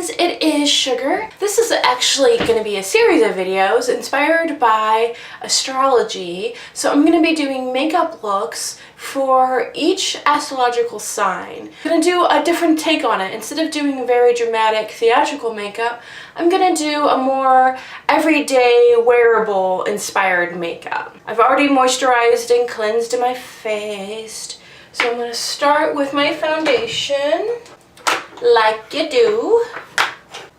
friends, it is Sugar. This is actually going to be a series of videos inspired by astrology. So I'm going to be doing makeup looks for each astrological sign. I'm going to do a different take on it. Instead of doing a very dramatic theatrical makeup, I'm going to do a more everyday wearable inspired makeup. I've already moisturized and cleansed my face. So I'm going to start with my foundation, like you do.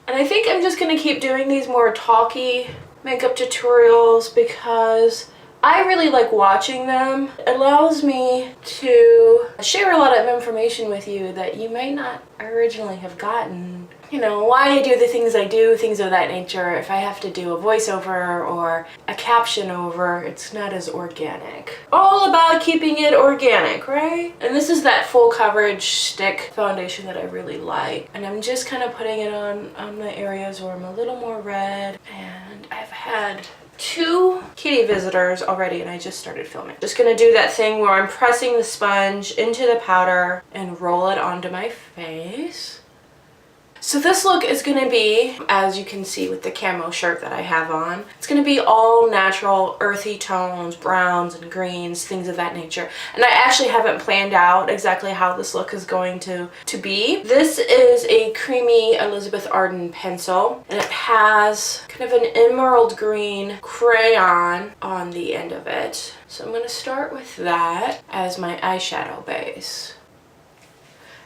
And I think I'm just going to keep doing these more talky makeup tutorials because I really like watching them. It allows me to share a lot of information with you that you may not originally have gotten. You know, why I do the things I do, things of that nature. If I have to do a voiceover or a caption over, it's not as organic. All about keeping it organic, right? And this is that full coverage stick foundation that I really like. And I'm just kind of putting it on the areas where I'm a little more red. And I've had 2 kitty visitors already and I just started filming. Just gonna do that thing where I'm pressing the sponge into the powder and roll it onto my face. So this look is going to be, as you can see with the camo shirt that I have on, it's going to be all natural earthy tones, browns and greens, things of that nature. And I actually haven't planned out exactly how this look is going to be. This is a creamy Elizabeth Arden pencil and it has kind of an emerald green crayon on the end of it. So I'm going to start with that as my eyeshadow base.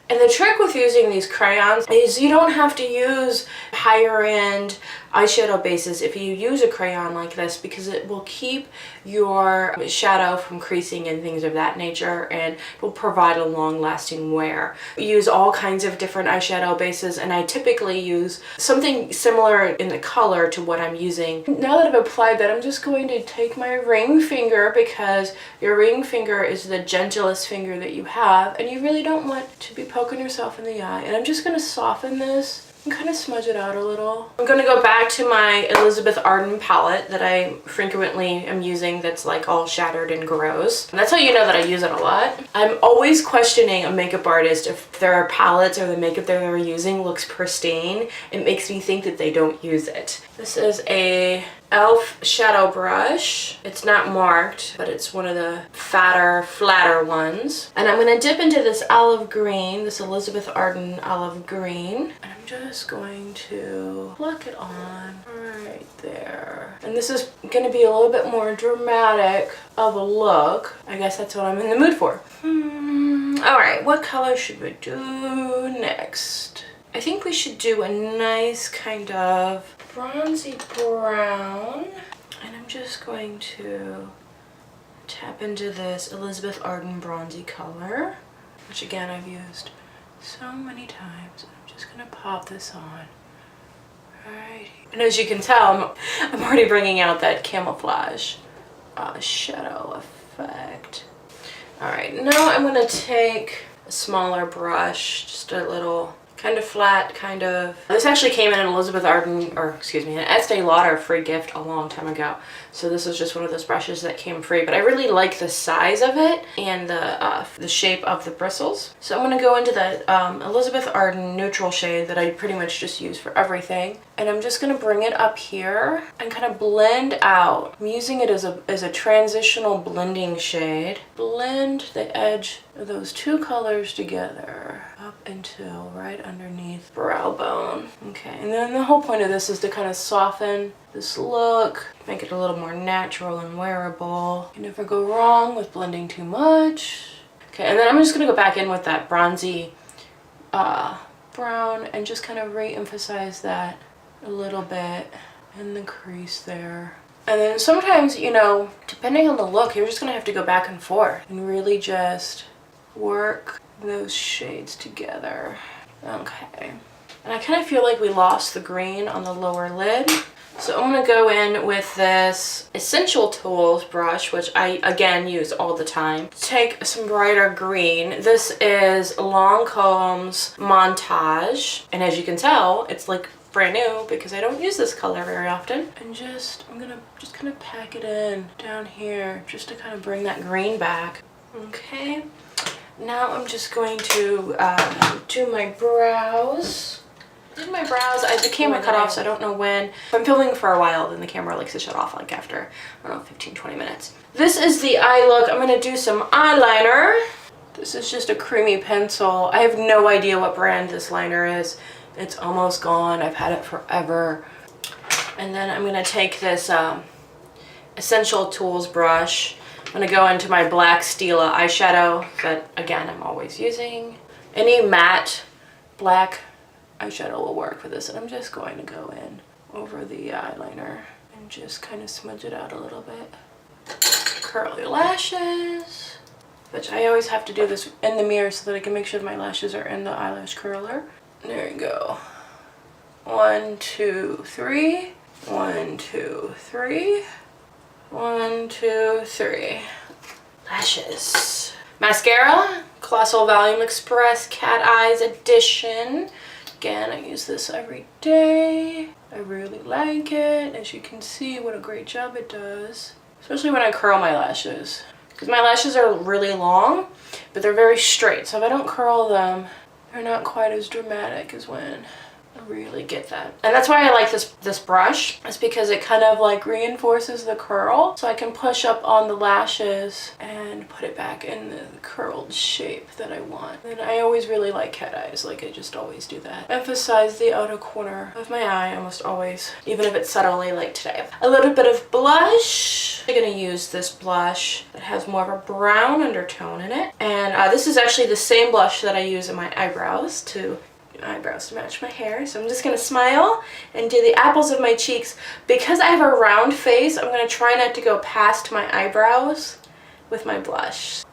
And the trick with using these crayons is you don't have to use higher end eyeshadow bases if you use a crayon like this because it will keep your shadow from creasing and things of that nature and will provide a long lasting wear. We use all kinds of different eyeshadow bases and I typically use something similar in the color to what I'm using. Now that I've applied that, I'm just going to take my ring finger because your ring finger is the gentlest finger that you have and you really don't want to be poking yourself in the eye. And I'm just going to soften this and kind of smudge it out a little. I'm going to go back to my Elizabeth Arden palette that I frequently am using that's like all shattered and gross. And that's how you know that I use it a lot. I'm always questioning a makeup artist if their palettes or the makeup that they're using looks pristine. It makes me think that they don't use it. This is a e.l.f. shadow brush. It's not marked, but it's one of the fatter, flatter ones. And I'm going to dip into this olive green, this Elizabeth Arden olive green. And I'm just going to pluck it on right there. And this is going to be a little bit more dramatic of a look. I guess that's what I'm in the mood for. Alright, what color should we do next? I think we should do a nice kind of bronzy brown. And I'm just going to tap into this Elizabeth Arden bronzy color, which again I've used so many times. I'm just going to pop this on. Alright. And as you can tell, I'm already bringing out that camouflage shadow effect. Alright, now I'm going to take a smaller brush, just a little kind of flat, kind of. This actually came in an Elizabeth Arden, or excuse me, an Estee Lauder free gift a long time ago. So this is just one of those brushes that came free, but I really like the size of it and the shape of the bristles. So I'm going to go into the Elizabeth Arden neutral shade that I pretty much just use for everything. And I'm just going to bring it up here and kind of blend out. I'm using it as a transitional blending shade. Blend the edge of those 2 colors together up until right underneath brow bone. Okay, and then the whole point of this is to kind of soften this look, make it a little more natural and wearable. You never go wrong with blending too much. Okay, and then I'm just going to go back in with that bronzy brown and just kind of re-emphasize that a little bit in the crease there. And then sometimes, you know, depending on the look, you're just going to have to go back and forth and really just work those shades together. Okay. And I kind of feel like we lost the green on the lower lid. So I'm going to go in with this Essential Tools brush, which I, again, use all the time. Take some brighter green. This is Lancome's Montage. And as you can tell, it's like brand new because I don't use this color very often. And I'm going to just kind of pack it in down here just to kind of bring that green back. Okay. Now I'm just going to do my brows. I did my my brows. The camera cut off, so I don't know when. If I'm filming for a while, then the camera likes to shut off like after, I don't know, 15-20 minutes. This is the eye look. I'm gonna do some eyeliner. This is just a creamy pencil. I have no idea what brand this liner is. It's almost gone. I've had it forever. And then I'm gonna take this Essential Tools brush. I'm gonna go into my black Stila eyeshadow that, again, I'm always using. Any matte black eyeshadow will work for this, and I'm just going to go in over the eyeliner and just kind of smudge it out a little bit. Curl your lashes, which I always have to do this in the mirror so that I can make sure my lashes are in the eyelash curler. There you go. 1, 2, 3. 1, 2, 3. 1, 2, 3. Lashes. Mascara, Colossal Volume Express Cat Eyes Edition. Again, I use this every day. I really like it. As you can see, what a great job it does. Especially when I curl my lashes. Because my lashes are really long, but they're very straight. So if I don't curl them, they're not quite as dramatic as when I really get that. And that's why I like this brush. It's because it kind of like reinforces the curl. So I can push up on the lashes and put it back in the curled shape that I want. And I always really like cat eyes. Like I just always do that. Emphasize the outer corner of my eye almost always. Even if it's subtly like today. A little bit of blush. I'm going to use this blush that has more of a brown undertone in it. And this is actually the same blush that I use in my eyebrows to match my hair. So I'm just gonna smile and do the apples of my cheeks. Because I have a round face, I'm gonna try not to go past my eyebrows with my blush.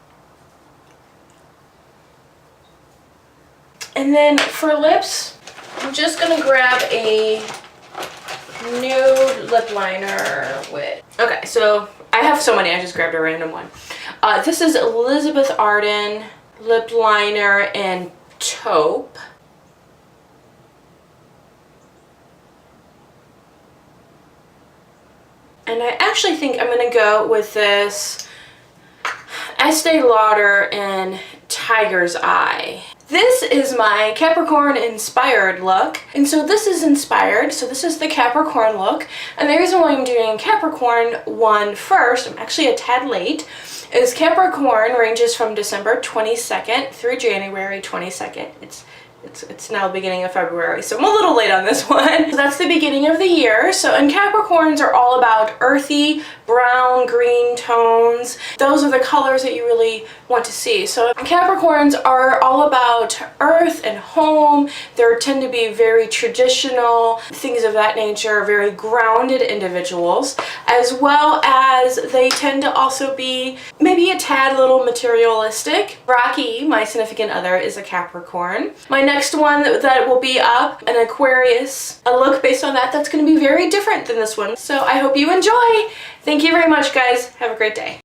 And then for lips, I'm just gonna grab a nude lip liner with, okay, so I have so many, I just grabbed a random one. This is Elizabeth Arden lip liner in taupe. And I actually think I'm going to go with this Estee Lauder in Tiger's Eye. This is my Capricorn inspired look. And so this is inspired. So this is the Capricorn look. And the reason why I'm doing Capricorn one first, I'm actually a tad late, is Capricorn ranges from December 22nd through January 22nd. It's now the beginning of February, so I'm a little late on this one. So that's the beginning of the year. So, and Capricorns are all about earthy, brown, green tones. Those are the colors that you really want to see. So Capricorns are all about earth and home. They tend to be very traditional, things of that nature, very grounded individuals, as well as they tend to also be maybe a tad little materialistic. Rocky, my significant other, is a Capricorn. My next one that will be up, an Aquarius, a look based on that's going to be very different than this one. So I hope you enjoy. Thank you very much, guys. Have a great day.